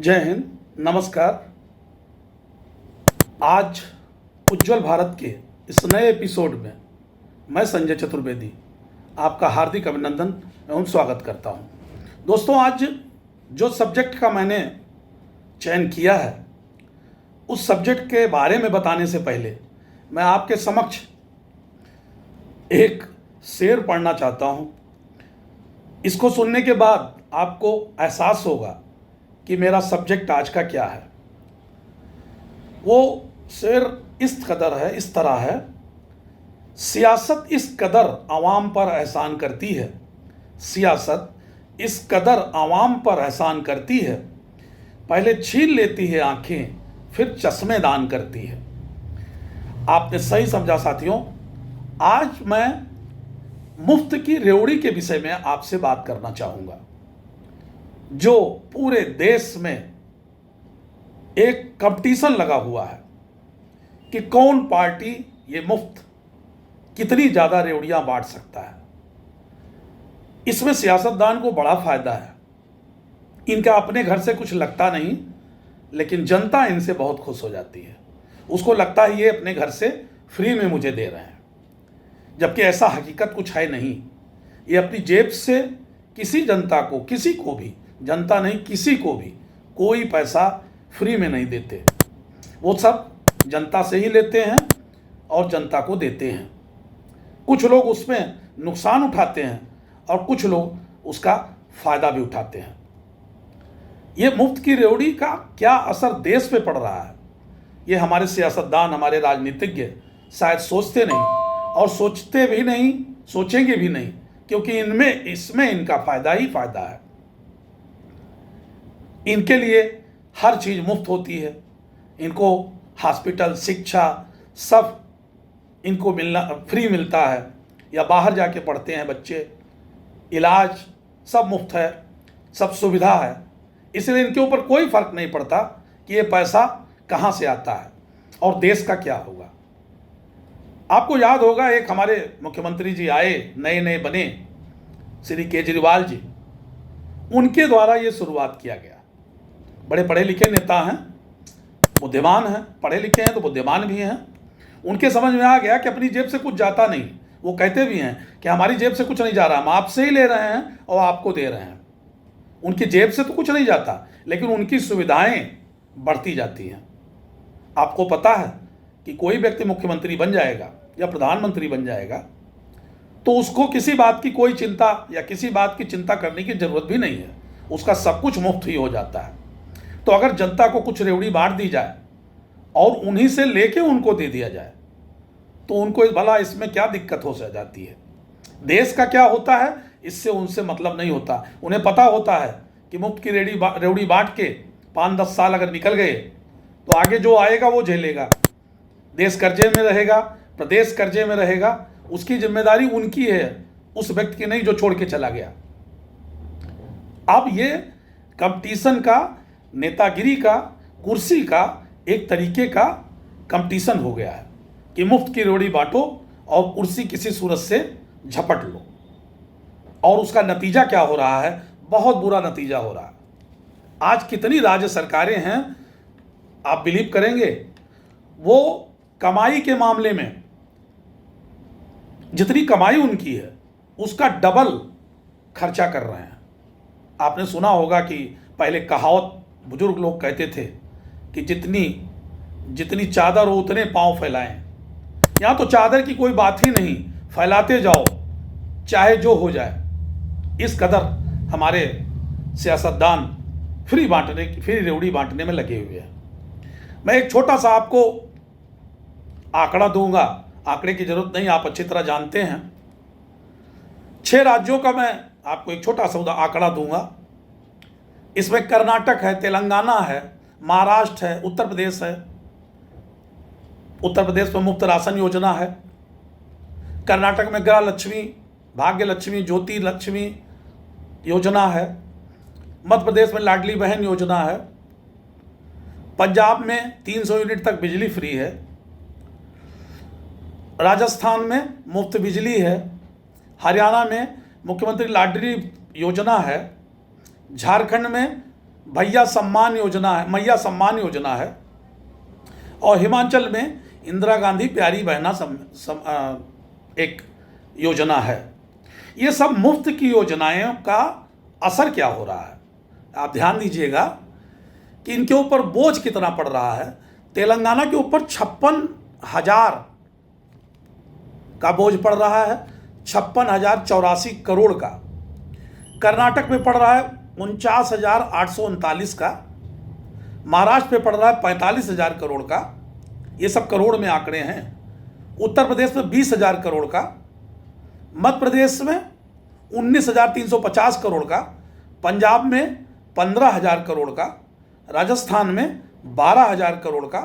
जय हिंद, नमस्कार। आज उज्जवल भारत के इस नए एपिसोड में मैं संजय चतुर्वेदी आपका हार्दिक अभिनंदन एवं स्वागत करता हूं। दोस्तों, आज जो सब्जेक्ट का मैंने चयन किया है उस सब्जेक्ट के बारे में बताने से पहले मैं आपके समक्ष एक शेर पढ़ना चाहता हूं। इसको सुनने के बाद आपको एहसास होगा कि मेरा सब्जेक्ट आज का क्या है। वो शेर इस तरह है। सियासत इस कदर आवाम पर एहसान करती है, सियासत इस कदर आवाम पर एहसान करती है, पहले छीन लेती है आंखें फिर चश्मे दान करती है। आपने सही समझा साथियों। आज मैं मुफ्त की रेवड़ी के विषय में आपसे बात करना चाहूँगा, जो पूरे देश में एक कंपटीशन लगा हुआ है कि कौन पार्टी ये मुफ्त कितनी ज़्यादा रेवड़ियाँ बांट सकता है। इसमें सियासतदान को बड़ा फायदा है। इनका अपने घर से कुछ लगता नहीं, लेकिन जनता इनसे बहुत खुश हो जाती है। उसको लगता है ये अपने घर से फ्री में मुझे दे रहे हैं, जबकि ऐसा हकीकत कुछ है नहीं। ये अपनी जेब से किसी जनता को, किसी को भी, जनता नहीं किसी को भी कोई पैसा फ्री में नहीं देते। वो सब जनता से ही लेते हैं और जनता को देते हैं। कुछ लोग उसमें नुकसान उठाते हैं और कुछ लोग उसका फ़ायदा भी उठाते हैं। ये मुफ्त की रेवड़ी का क्या असर देश पे पड़ रहा है, ये हमारे सियासतदान, हमारे राजनीतिज्ञ शायद सोचते नहीं और सोचते भी नहीं, सोचेंगे भी नहीं, क्योंकि इसमें इनका फ़ायदा ही फ़ायदा है। इनके लिए हर चीज़ मुफ्त होती है। इनको हॉस्पिटल, शिक्षा सब इनको फ्री मिलता है, या बाहर जाके पढ़ते हैं बच्चे, इलाज सब मुफ्त है, सब सुविधा है। इसलिए इनके ऊपर कोई फ़र्क नहीं पड़ता कि ये पैसा कहाँ से आता है और देश का क्या होगा। आपको याद होगा, एक हमारे मुख्यमंत्री जी आए, नए बने, श्री केजरीवाल जी, उनके द्वारा ये शुरुआत किया गया। बड़े पढ़े लिखे नेता हैं, बुद्धिमान हैं, पढ़े लिखे हैं तो बुद्धिमान भी हैं। उनके समझ में आ गया कि अपनी जेब से कुछ जाता नहीं। वो कहते भी हैं कि हमारी जेब से कुछ नहीं जा रहा, हम आपसे ही ले रहे हैं और आपको दे रहे हैं। उनकी जेब से तो कुछ नहीं जाता, लेकिन उनकी सुविधाएं बढ़ती जाती हैं। आपको पता है कि कोई व्यक्ति मुख्यमंत्री बन जाएगा या प्रधानमंत्री बन जाएगा तो उसको किसी बात की कोई चिंता या किसी बात की चिंता करने की जरूरत भी नहीं है। उसका सब कुछ मुफ्त ही हो जाता है। तो अगर जनता को कुछ रेवड़ी बांट दी जाए और उन्हीं से लेके उनको दे दिया जाए तो उनको भला इसमें क्या दिक्कत हो जाती है। देश का क्या होता है इससे उनसे मतलब नहीं होता। उन्हें पता होता है कि मुफ्त की रेवड़ी बांट के 5-10 साल अगर निकल गए तो आगे जो आएगा वो झेलेगा। देश कर्जे में रहेगा, प्रदेश कर्जे में रहेगा, उसकी जिम्मेदारी उनकी है, उस व्यक्ति की नहीं जो छोड़ के चला गया। अब ये कंपटीशन का, नेतागिरी का, कुर्सी का एक तरीके का कंपटीशन हो गया है कि मुफ्त की रेवड़ी बांटो और कुर्सी किसी सूरत से झपट लो। और उसका नतीजा क्या हो रहा है? बहुत बुरा नतीजा हो रहा है। आज कितनी राज्य सरकारें हैं, आप बिलीव करेंगे, वो कमाई के मामले में जितनी कमाई उनकी है उसका डबल खर्चा कर रहे हैं। आपने सुना होगा कि पहले कहावत बुजुर्ग लोग कहते थे कि जितनी चादर हो उतने पांव फैलाएं। यहाँ तो चादर की कोई बात ही नहीं, फैलाते जाओ चाहे जो हो जाए। इस कदर हमारे सियासतदान फ्री रेवड़ी बांटने में लगे हुए हैं। मैं एक छोटा सा आपको आंकड़ा दूंगा, आंकड़े की जरूरत नहीं, आप अच्छी तरह जानते हैं। 6 राज्यों का मैं आपको एक छोटा सा आंकड़ा दूंगा। इसमें कर्नाटक है, तेलंगाना है, महाराष्ट्र है, उत्तर प्रदेश है। उत्तर प्रदेश में मुफ्त राशन योजना है। कर्नाटक में गृह लक्ष्मी, भाग्य लक्ष्मी, ज्योति लक्ष्मी योजना है। मध्य प्रदेश में लाडली बहन योजना है। पंजाब में 300 यूनिट तक बिजली फ्री है। राजस्थान में मुफ्त बिजली है। हरियाणा में मुख्यमंत्री लाडली योजना है। झारखंड में भैया सम्मान योजना है, मैया सम्मान योजना है, और हिमाचल में इंदिरा गांधी प्यारी बहना एक योजना है। ये सब मुफ्त की योजनाएं का असर क्या हो रहा है, आप ध्यान दीजिएगा कि इनके ऊपर बोझ कितना पड़ रहा है। तेलंगाना के ऊपर 56,000 का बोझ पड़ रहा है, 56,084 करोड़ का। कर्नाटक में पड़ रहा है 49,839 का, महाराष्ट्र पे पड़ रहा है 45,000 करोड़ का, ये सब करोड़ में आंकड़े हैं। उत्तर प्रदेश में 20,000 करोड़ का, मध्य प्रदेश में 19,350 करोड़ का, पंजाब में 15,000 करोड़ का, राजस्थान में 12,000 करोड़ का,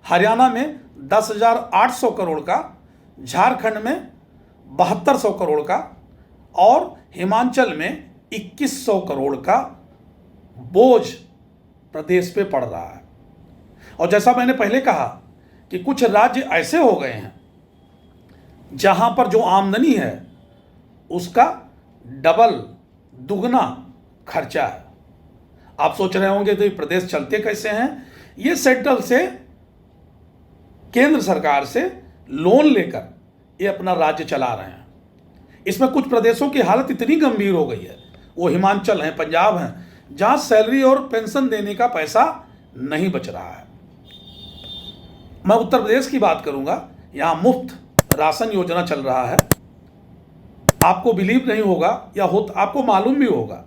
हरियाणा में 10,800 करोड़ का, झारखंड में 7200 करोड़ का, और हिमाचल में 2100 करोड़ का बोझ प्रदेश पे पड़ रहा है। और जैसा मैंने पहले कहा कि कुछ राज्य ऐसे हो गए हैं जहां पर जो आमदनी है उसका डबल दुगना खर्चा है। आप सोच रहे होंगे तो ये प्रदेश चलते कैसे हैं। ये सेंट्रल से, केंद्र सरकार से लोन लेकर ये अपना राज्य चला रहे हैं। इसमें कुछ प्रदेशों की हालत इतनी गंभीर हो गई है, वो हिमाचल है, पंजाब है, जहां सैलरी और पेंशन देने का पैसा नहीं बच रहा है। मैं उत्तर प्रदेश की बात करूंगा, यहां मुफ्त राशन योजना चल रहा है। आपको बिलीव नहीं होगा या आपको मालूम भी होगा,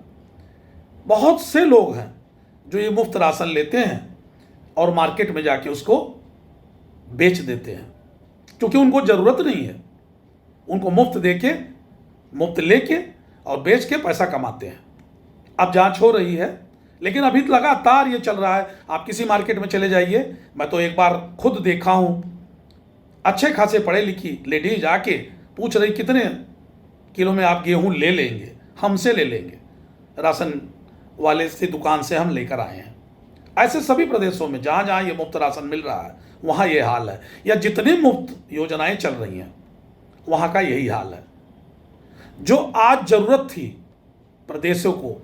बहुत से लोग हैं जो ये मुफ्त राशन लेते हैं और मार्केट में जाके उसको बेच देते हैं, क्योंकि उनको ज़रूरत नहीं है। उनको मुफ्त देके, मुफ्त लेके और बेच के पैसा कमाते हैं। अब जांच हो रही है, लेकिन अभी लगातार ये चल रहा है। आप किसी मार्केट में चले जाइए, मैं तो एक बार खुद देखा हूँ, अच्छे खासे पढ़े लिखी लेडीज आके पूछ रही कितने किलो में आप गेहूँ ले लेंगे, हमसे ले लेंगे, राशन वाले से दुकान से हम लेकर आए हैं। ऐसे सभी प्रदेशों में जहाँ जहाँ ये मुफ्त राशन मिल रहा है वहाँ ये हाल है, या जितनी मुफ्त योजनाएं चल रही हैं वहाँ का यही हाल है। जो आज ज़रूरत थी प्रदेशों को,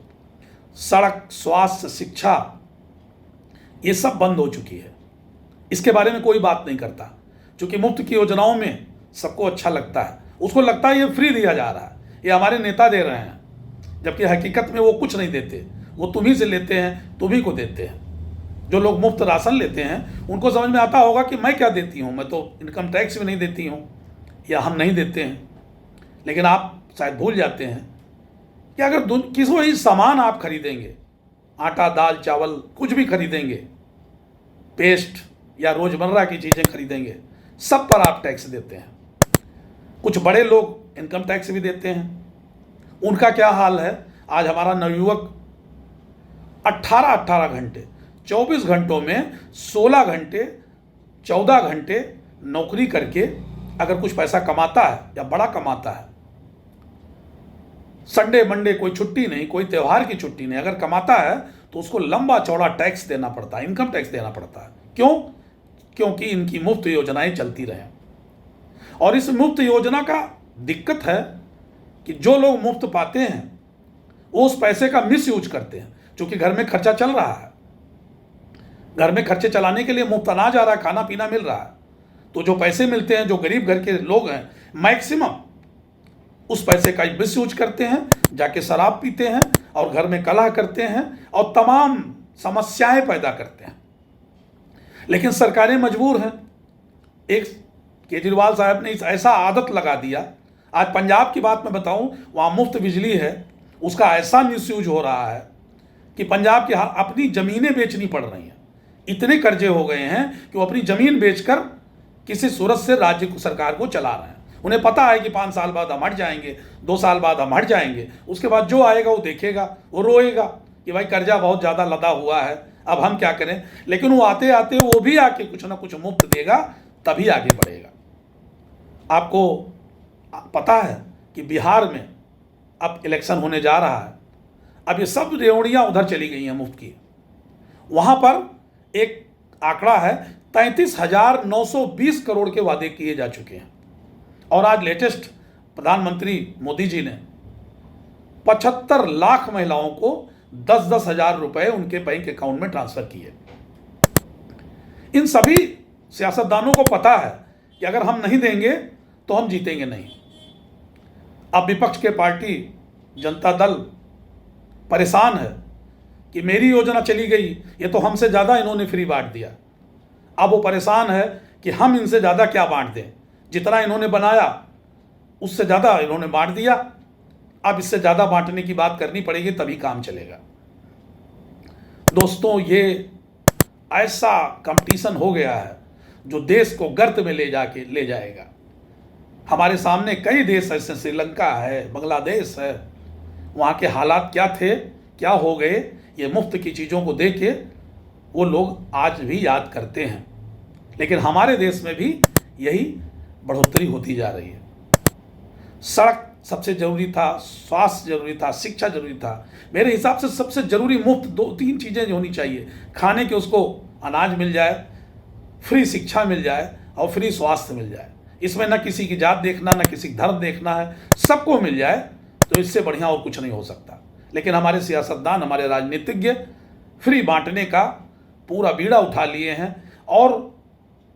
सड़क, स्वास्थ्य, शिक्षा, ये सब बंद हो चुकी है। इसके बारे में कोई बात नहीं करता, क्योंकि मुफ्त की योजनाओं में सबको अच्छा लगता है। उसको लगता है ये फ्री दिया जा रहा है, ये हमारे नेता दे रहे हैं, जबकि हकीकत में वो कुछ नहीं देते, वो तुम्ही से लेते हैं, तुम्ही को देते हैं। जो लोग मुफ्त राशन लेते हैं उनको समझ में आता होगा कि मैं क्या देती हूँ, मैं तो इनकम टैक्स भी नहीं देती हूँ, या हम नहीं देते हैं। लेकिन आप शायद भूल जाते हैं कि अगर किसी भी सामान आप खरीदेंगे, आटा, दाल, चावल, कुछ भी खरीदेंगे, पेस्ट या रोज़मर्रा की चीज़ें खरीदेंगे, सब पर आप टैक्स देते हैं। कुछ बड़े लोग इनकम टैक्स भी देते हैं। उनका क्या हाल है। आज हमारा नवयुवक 18 घंटे, 24 घंटों में 16 घंटे, 14 घंटे नौकरी करके अगर कुछ पैसा कमाता है या बड़ा कमाता है, संडे मंडे कोई छुट्टी नहीं, कोई त्यौहार की छुट्टी नहीं, अगर कमाता है तो उसको लंबा चौड़ा टैक्स देना पड़ता है, इनकम टैक्स देना पड़ता है। क्यों? क्योंकि इनकी मुफ्त योजनाएं चलती रहें। और इस मुफ्त योजना का दिक्कत है कि जो लोग मुफ्त पाते हैं वो उस पैसे का मिस यूज करते हैं, क्योंकि घर में खर्चा चल रहा है, घर में खर्चे चलाने के लिए मुफ्त अनाज आ रहा है, खाना पीना मिल रहा है। तो जो पैसे मिलते हैं, जो गरीब घर के लोग हैं, मैक्सिमम उस पैसे का मिस यूज करते हैं, जाके शराब पीते हैं और घर में कलह करते हैं और तमाम समस्याएं पैदा करते हैं। लेकिन सरकारें मजबूर हैं। एक केजरीवाल साहब ने ऐसा आदत लगा दिया। आज पंजाब की बात मैं बताऊं, वहाँ मुफ्त बिजली है, उसका ऐसा मिसयूज हो रहा है कि पंजाब की अपनी ज़मीनें बेचनी पड़ रही हैं। इतने कर्जे हो गए हैं कि वो अपनी ज़मीन बेचकर किसी सूरत से राज्य सरकार को चला रहे हैं। उन्हें पता है कि 5 साल बाद हम हट जाएंगे, 2 साल बाद हम हट जाएंगे, उसके बाद जो आएगा वो देखेगा, वो रोएगा कि भाई कर्जा बहुत ज़्यादा लदा हुआ है, अब हम क्या करें। लेकिन वो आते आते वो भी आके कुछ ना कुछ मुफ्त देगा, तभी आगे बढ़ेगा। आपको पता है कि बिहार में अब इलेक्शन होने जा रहा है। अब ये सब रेवड़ियाँ उधर चली गई हैं मुफ्त की। वहाँ पर एक आंकड़ा है 33,920 करोड़ के वादे किए जा चुके हैं। और आज लेटेस्ट प्रधानमंत्री मोदी जी ने 75 लाख महिलाओं को 10-10 हज़ार रुपए उनके बैंक अकाउंट में ट्रांसफर किए। इन सभी सियासतदानों को पता है कि अगर हम नहीं देंगे तो हम जीतेंगे नहीं। अब विपक्ष के पार्टी जनता दल परेशान है कि मेरी योजना चली गई, ये तो हमसे ज़्यादा इन्होंने फ्री बांट दिया। अब वो परेशान है कि हम इनसे ज़्यादा क्या बांट दें, जितना इन्होंने बनाया उससे ज़्यादा इन्होंने बांट दिया। अब इससे ज़्यादा बांटने की बात करनी पड़ेगी, तभी काम चलेगा। दोस्तों, ये ऐसा कंपटीशन हो गया है जो देश को गर्त में ले जाएगा। हमारे सामने कई देश ऐसे, श्रीलंका है, बांग्लादेश है, वहाँ के हालात क्या थे, क्या हो गए, ये मुफ्त की चीज़ों को देख के वो लोग आज भी याद करते हैं। लेकिन हमारे देश में भी यही बढ़ोतरी होती जा रही है। सड़क सबसे ज़रूरी था, स्वास्थ्य ज़रूरी था, शिक्षा ज़रूरी था। मेरे हिसाब से सबसे ज़रूरी मुफ्त 2-3 चीज़ें होनी चाहिए। खाने के उसको अनाज मिल जाए, फ्री शिक्षा मिल जाए और फ्री स्वास्थ्य मिल जाए। इसमें न किसी की जात देखना, न किसी धर्म देखना है, सबको मिल जाए तो इससे बढ़िया और कुछ नहीं हो सकता। लेकिन हमारे सियासतदान, हमारे राजनीतिज्ञ फ्री बांटने का पूरा बीड़ा उठा लिए हैं और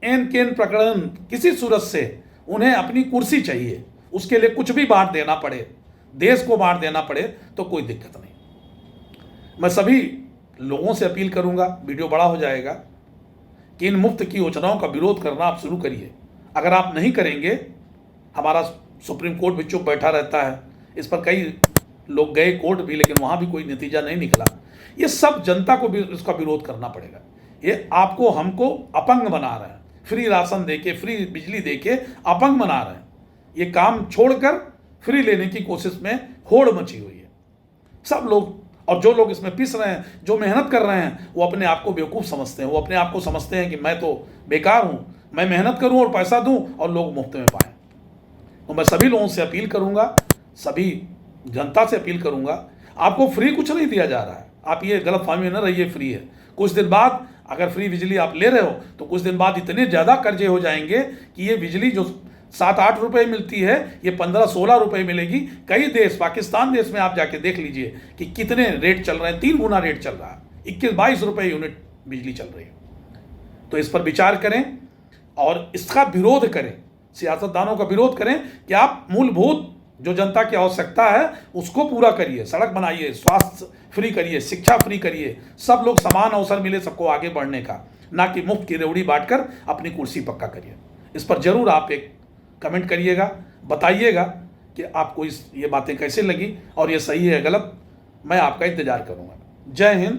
एन केन प्रकरण किसी सूरत से उन्हें अपनी कुर्सी चाहिए, उसके लिए कुछ भी बांट देना पड़े, देश को बांट देना पड़े तो कोई दिक्कत नहीं। मैं सभी लोगों से अपील करूंगा, वीडियो बड़ा हो जाएगा, कि इन मुफ्त की योजनाओं का विरोध करना आप शुरू करिए। अगर आप नहीं करेंगे, हमारा सुप्रीम कोर्ट भी चुप बैठा रहता है, इस पर कई लोग गए कोर्ट भी, लेकिन वहाँ भी कोई नतीजा नहीं निकला। ये सब जनता को भी इसका विरोध करना पड़ेगा। ये आपको हमको अपंग बना रहे हैं, फ्री राशन देके, फ्री बिजली देके अपंग बना रहे हैं। ये काम छोड़कर फ्री लेने की कोशिश में होड़ मची हुई है सब लोग। और जो लोग इसमें पिस रहे हैं, जो मेहनत कर रहे हैं, वो अपने आप को बेवकूफ़ समझते हैं। वो अपने आप को समझते हैं कि मैं तो बेकार हूँ, मैं मेहनत करूँ और पैसा दूँ और लोग मुफ्त में पाएँ। तो मैं सभी लोगों से अपील करूँगा, सभी जनता से अपील करूँगा, आपको फ्री कुछ नहीं दिया जा रहा है। आप ये गलतफहमी में न रहिए फ्री है। कुछ दिन बाद अगर फ्री बिजली आप ले रहे हो तो कुछ दिन बाद इतने ज़्यादा कर्जे हो जाएंगे कि ये बिजली जो 7-8 रुपये मिलती है, ये 15-16 रुपये मिलेगी। कई देश, पाकिस्तान देश में आप जाके देख लीजिए कि कितने रेट चल रहे हैं, 3 गुना रेट चल रहा है, 21-22 रुपये यूनिट बिजली चल रही है। तो इस पर विचार करें और इसका विरोध करें, सियासतदानों का विरोध करें कि आप मूलभूत जो जनता की आवश्यकता है उसको पूरा करिए। सड़क बनाइए, स्वास्थ्य फ्री करिए, शिक्षा फ्री करिए, सब लोग समान अवसर मिले सबको आगे बढ़ने का, ना कि मुफ्त की रेवड़ी बांटकर अपनी कुर्सी पक्का करिए। इस पर जरूर आप एक कमेंट करिएगा, बताइएगा कि आपको ये बातें कैसे लगी और ये सही है गलत। मैं आपका इंतजार करूँगा। जय हिंद,